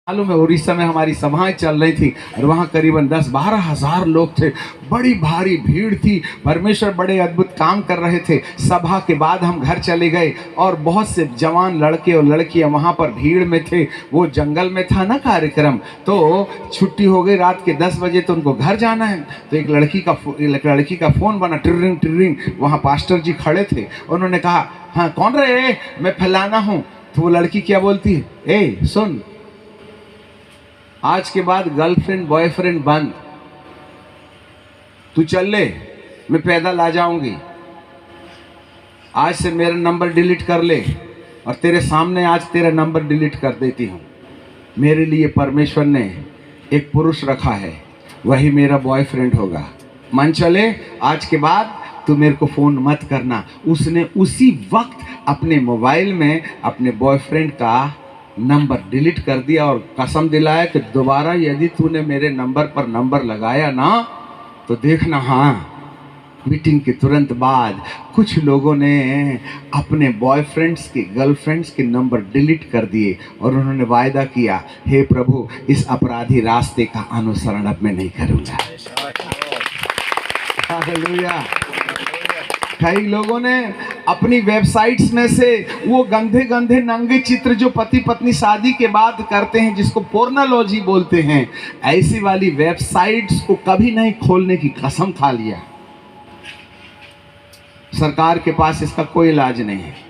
मालूम है उड़ीसा में हमारी सभाएं चल रही थी और वहाँ करीबन 10-12 हज़ार लोग थे। बड़ी भारी भीड़ थी। परमेश्वर बड़े अद्भुत काम कर रहे थे। सभा के बाद हम घर चले गए और बहुत से जवान लड़के और लड़कियां वहाँ पर भीड़ में थे। वो जंगल में था ना कार्यक्रम, तो छुट्टी हो गई रात के 10 बजे, तो उनको घर जाना है। तो एक लड़की का फ़ोन बना, टिरिंग टिरिंग। वहाँ पास्टर जी खड़े थे। उन्होंने कहा, हाँ कौन रहे? मैं फलाना हूँ। तो वो लड़की क्या बोलती है, ए सुन, आज के बाद गर्लफ्रेंड बॉयफ्रेंड बंद, तू चल ले, मैं पैदल आ जाऊंगी। आज से मेरा नंबर डिलीट कर ले और तेरे सामने आज तेरा नंबर डिलीट कर देती हूँ। मेरे लिए परमेश्वर ने एक पुरुष रखा है, वही मेरा बॉयफ्रेंड होगा। मन चले, आज के बाद तू मेरे को फ़ोन मत करना। उसने उसी वक्त अपने मोबाइल में अपने बॉयफ्रेंड का नंबर डिलीट कर दिया और कसम दिलाया कि दोबारा यदि तूने मेरे नंबर पर नंबर लगाया ना तो देखना। हाँ, मीटिंग के तुरंत बाद कुछ लोगों ने अपने बॉयफ्रेंड्स के गर्लफ्रेंड्स के नंबर डिलीट कर दिए और उन्होंने वायदा किया, हे प्रभु, इस अपराधी रास्ते का अनुसरण अब मैं नहीं करूँगा। हालेलुया। कई लोगों ने अपनी वेबसाइट्स में से वो गंदे गंदे नंगे चित्र जो पति पत्नी शादी के बाद करते हैं, जिसको पोर्नोलॉजी बोलते हैं, ऐसी वाली वेबसाइट्स को कभी नहीं खोलने की कसम खा लिया। सरकार के पास इसका कोई इलाज नहीं है।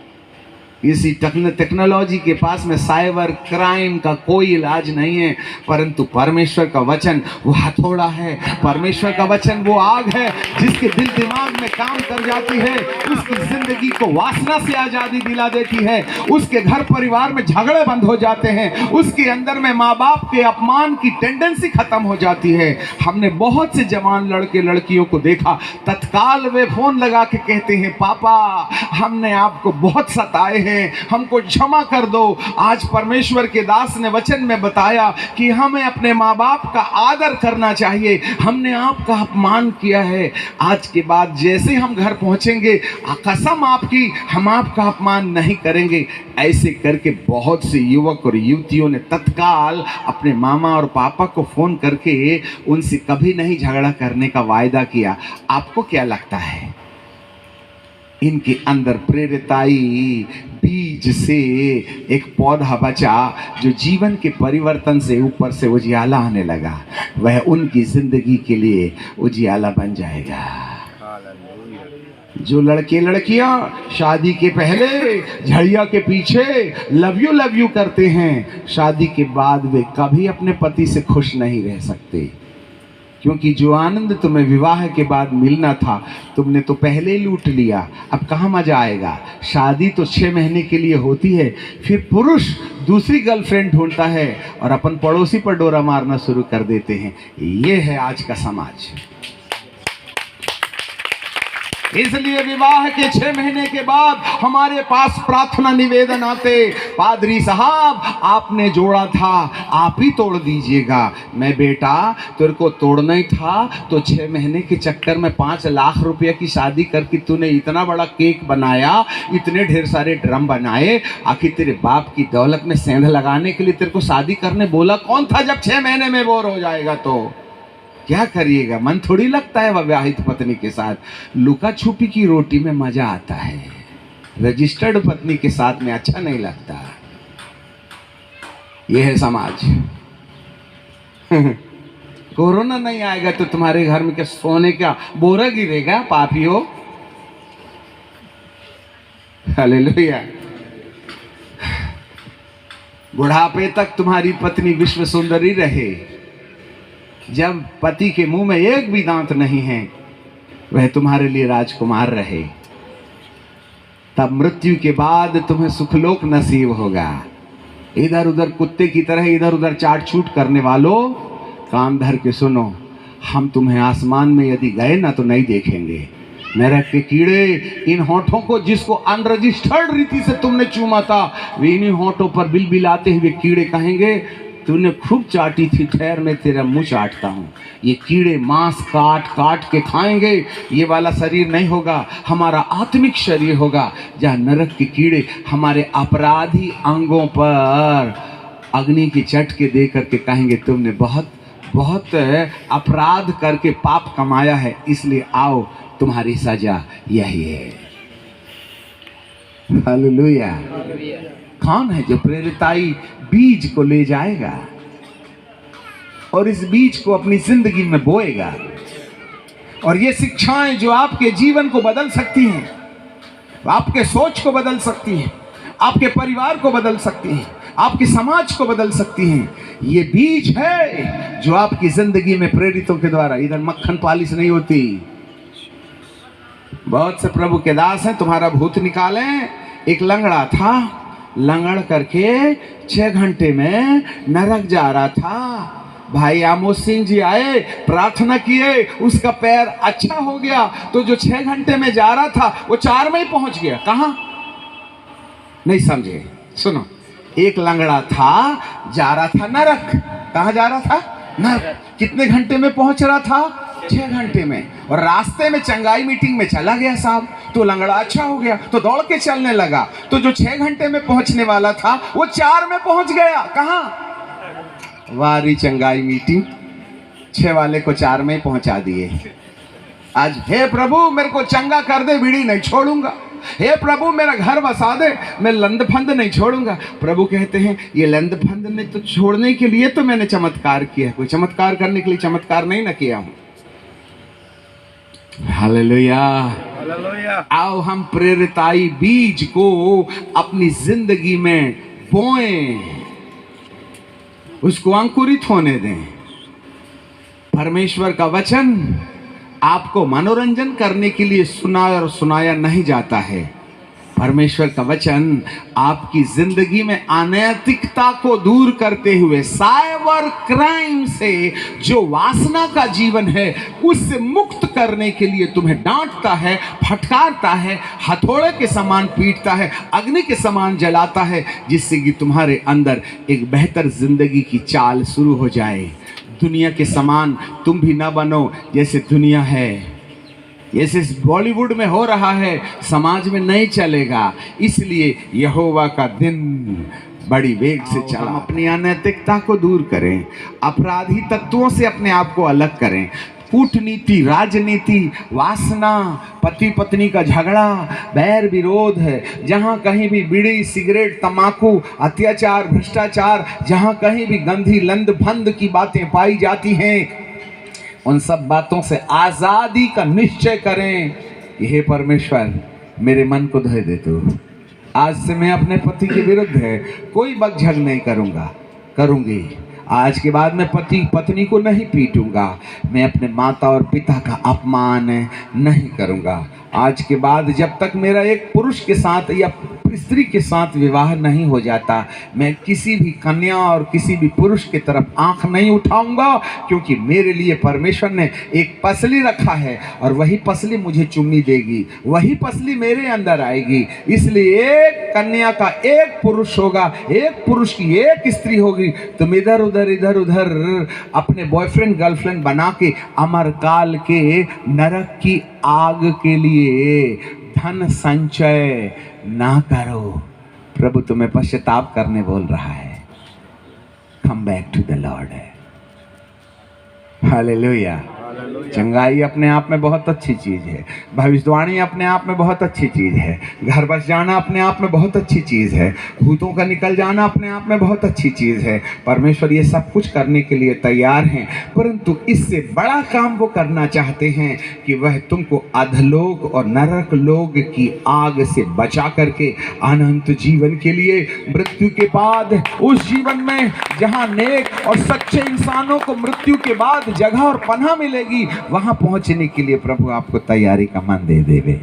इसी टेक्नोलॉजी के पास में साइबर क्राइम का कोई इलाज नहीं है, परंतु परमेश्वर का वचन वो हथौड़ा है। परमेश्वर का वचन वो आग है जिसके दिल दिमाग में काम कर जाती है, उसकी जिंदगी को वासना से आज़ादी दिला देती है। उसके घर परिवार में झगड़े बंद हो जाते हैं, उसके अंदर में माँ बाप के अपमान की टेंडेंसी खत्म हो जाती है। हमने बहुत से जवान लड़के लड़कियों को देखा, तत्काल वे फोन लगा के कहते हैं, पापा हमने आपको बहुत सताए हैं, हमको क्षमा कर दो। आज परमेश्वर के दास ने वचन में बताया कि हमें अपने माँ बाप का आदर करना चाहिए। हमने आपका अपमान किया है, आज के बाद जैसे हम घर पहुंचेंगे कसम आपकी, हम आपका अपमान नहीं करेंगे। ऐसे करके बहुत से युवक और युवतियों ने तत्काल अपने मामा और पापा को फोन करके उनसे कभी नहीं झगड़ा करने का वायदा किया। आपको क्या लगता है, इनके अंदर प्रेरिताई बीज से एक पौधा बचा जो जीवन के परिवर्तन से ऊपर से उजियाला आने लगा, वह उनकी जिंदगी के लिए उजियाला बन जाएगा। जो लड़के लड़कियां शादी के पहले झड़िया के पीछे लव यू करते हैं, शादी के बाद वे कभी अपने पति से खुश नहीं रह सकते, क्योंकि जो आनंद तुम्हें विवाह के बाद मिलना था तुमने तो पहले ही लूट लिया। अब कहाँ मजा आएगा। शादी तो 6 महीने के लिए होती है, फिर पुरुष दूसरी गर्लफ्रेंड ढूंढता है और अपन पड़ोसी पर डोरा मारना शुरू कर देते हैं। ये है आज का समाज। इसलिए विवाह के 6 महीने के बाद हमारे पास प्रार्थना निवेदन आते, पादरी साहब आपने जोड़ा था, आप ही तोड़ दीजिएगा। मैं बेटा तेरे को तोड़ना ही था तो 6 महीने के चक्कर में 5 लाख रुपए की शादी करके तूने इतना बड़ा केक बनाया, इतने ढेर सारे ड्रम बनाए, आखिर तेरे बाप की दौलत में सेंध लगाने के लिए तेरे को शादी करने बोला कौन था? जब 6 महीने में बोर हो जाएगा तो क्या करिएगा? मन थोड़ी लगता है विवाहित पत्नी के साथ। लुका छुपी की रोटी में मजा आता है, रजिस्टर्ड पत्नी के साथ में अच्छा नहीं लगता। यह है समाज। कोरोना नहीं आएगा तो तुम्हारे घर में क्या सोने का बोरा गिरेगा? पापियों, हालेलुया। बुढ़ापे तक तुम्हारी पत्नी विश्व सुंदरी रहे। जब पति के मुंह में एक भी दांत नहीं है, वह तुम्हारे लिए राजकुमार रहे। तब मृत्यु के बाद तुम्हें सुखलोक नसीब होगा। इधर उधर कुत्ते की तरह इधर उधर चाट छूट करने वालों, कान धर के सुनो, हम तुम्हें आसमान में यदि गए ना तो नहीं देखेंगे। नरक के कीड़े इन होठों को जिसको अनरजिस्टर्ड रीति से तुमने चूमा था, वे इन्हीं होठों पर बिलबिलाते हुए कीड़े कहेंगे, तूने खूब चाटी थी, ठहर मैं तेरा मुंह चाटता हूँ। ये कीड़े मांस काट काट के खाएंगे। ये वाला शरीर नहीं होगा, हमारा आत्मिक शरीर होगा, जहाँ नरक के कीड़े हमारे अपराधी अंगों पर अग्नि की चटके दे करके कहेंगे तुमने बहुत बहुत अपराध करके पाप कमाया है, इसलिए आओ तुम्हारी सजा यही है। हालेलुया। कौन है जो प्रेरिताई बीज को ले जाएगा और इस बीज को अपनी जिंदगी में बोएगा? और ये शिक्षाएं जो आपके जीवन को बदल सकती हैं, आपके सोच को बदल सकती हैं, आपके परिवार को बदल सकती हैं, आपके समाज को बदल सकती हैं, ये बीज है जो आपकी जिंदगी में प्रेरितों के द्वारा, इधर मक्खन पालिश नहीं होती। बहुत से प्रभु के दास हैं, तुम्हारा भूत निकालें। एक लंगड़ा था, लंगड़ करके 6 घंटे में नरक जा रहा था। भाई आमोद सिंह जी आए, प्रार्थना किए, उसका पैर अच्छा हो गया। तो जो 6 घंटे में जा रहा था वो 4 में ही पहुंच गया। कहाँ? नहीं समझे, सुनो। एक लंगड़ा था, जा रहा था नरक। कहाँ जा रहा था? नरक। कितने घंटे में पहुंच रहा था? 6 घंटे में। और रास्ते में चंगाई मीटिंग में चला गया साहब, तो लंगड़ा अच्छा हो गया, तो दौड़ के चलने लगा। तो जो 6 घंटे में पहुंचने वाला था वो 4 में पहुंच गया। कहाँ? वारी चंगाई मीटिंग, 6 वाले को 4 में पहुंचा दिए। आज हे प्रभु मेरे को चंगा कर दे, बीड़ी नहीं छोड़ूंगा। हे प्रभु मेरा घर बसा दे, मैं लंद फंद नहीं छोड़ूंगा। प्रभु कहते हैं ये लंद फंद ने तो छोड़ने के लिए तो मैंने चमत्कार किया है, कोई चमत्कार करने के लिए चमत्कार नहीं ना किया हूं। हालेलुया। आओ हम प्रेरिताई बीज को अपनी जिंदगी में बोएं, उसको अंकुरित होने दें। परमेश्वर का वचन आपको मनोरंजन करने के लिए सुनाया और सुनाया नहीं जाता है। परमेश्वर का वचन आपकी जिंदगी में अनैतिकता को दूर करते हुए, साइबर क्राइम से जो वासना का जीवन है उससे मुक्त करने के लिए तुम्हें डांटता है, फटकारता है, हथौड़े के समान पीटता है, अग्नि के समान जलाता है, जिससे कि तुम्हारे अंदर एक बेहतर जिंदगी की चाल शुरू हो जाए। दुनिया के समान तुम भी ना बनो जैसे दुनिया है। जैसे बॉलीवुड में हो रहा है समाज में नहीं चलेगा। इसलिए यहोवा का दिन बड़ी वेग से चला। हम अपनी अनैतिकता को दूर करें, अपराधी तत्वों से अपने आप को अलग करें। कूटनीति, राजनीति, वासना, पति पत्नी का झगड़ा, बैर विरोध है, जहाँ कहीं भी बीड़ी, सिगरेट, तंबाकू, अत्याचार, भ्रष्टाचार, जहाँ कहीं भी गंदी लंद भंद की बातें पाई जाती हैं, उन सब बातों से आज़ादी का निश्चय करें। हे परमेश्वर मेरे मन को धो दे तू। आज से मैं अपने पति के विरुद्ध है कोई बकझक नहीं करूँगी। आज के बाद मैं पति पत्नी को नहीं पीटूंगा। मैं अपने माता और पिता का अपमान नहीं करूंगा। आज के बाद जब तक मेरा एक पुरुष के साथ या स्त्री के साथ विवाह नहीं हो जाता, मैं किसी भी कन्या और किसी भी पुरुष की तरफ आंख नहीं उठाऊंगा, क्योंकि मेरे लिए परमेश्वर ने एक पसली रखा है और वही पसली मुझे चुम्मी देगी, वही पसली मेरे अंदर आएगी। इसलिए एक कन्या का एक पुरुष होगा, एक पुरुष की एक स्त्री होगी। तुम इधर उधर अपने बॉयफ्रेंड गर्लफ्रेंड बना के अमरकाल के नरक की आग के लिए धन संचय ना करो। प्रभु तुम्हें पश्चाताप करने बोल रहा है। Come back to the lord है। हालेलुया। चंगाई अपने आप में बहुत अच्छी चीज़ है, भविष्यवाणी अपने आप में बहुत अच्छी चीज़ है, घर बस जाना अपने आप में बहुत अच्छी चीज़ है, भूतों का निकल जाना अपने आप में बहुत अच्छी चीज़ है। परमेश्वर ये सब कुछ करने के लिए तैयार हैं, परंतु इससे बड़ा काम वो करना चाहते हैं कि वह तुमको अधलोक और नरक लोक की आग से बचा करके अनंत जीवन के लिए, मृत्यु के बाद उस जीवन में जहाँ नेक और सच्चे इंसानों को मृत्यु के बाद जगह और पनाह मिलेगी, वहां पहुंचने के लिए प्रभु आपको तैयारी का मन दे देवे।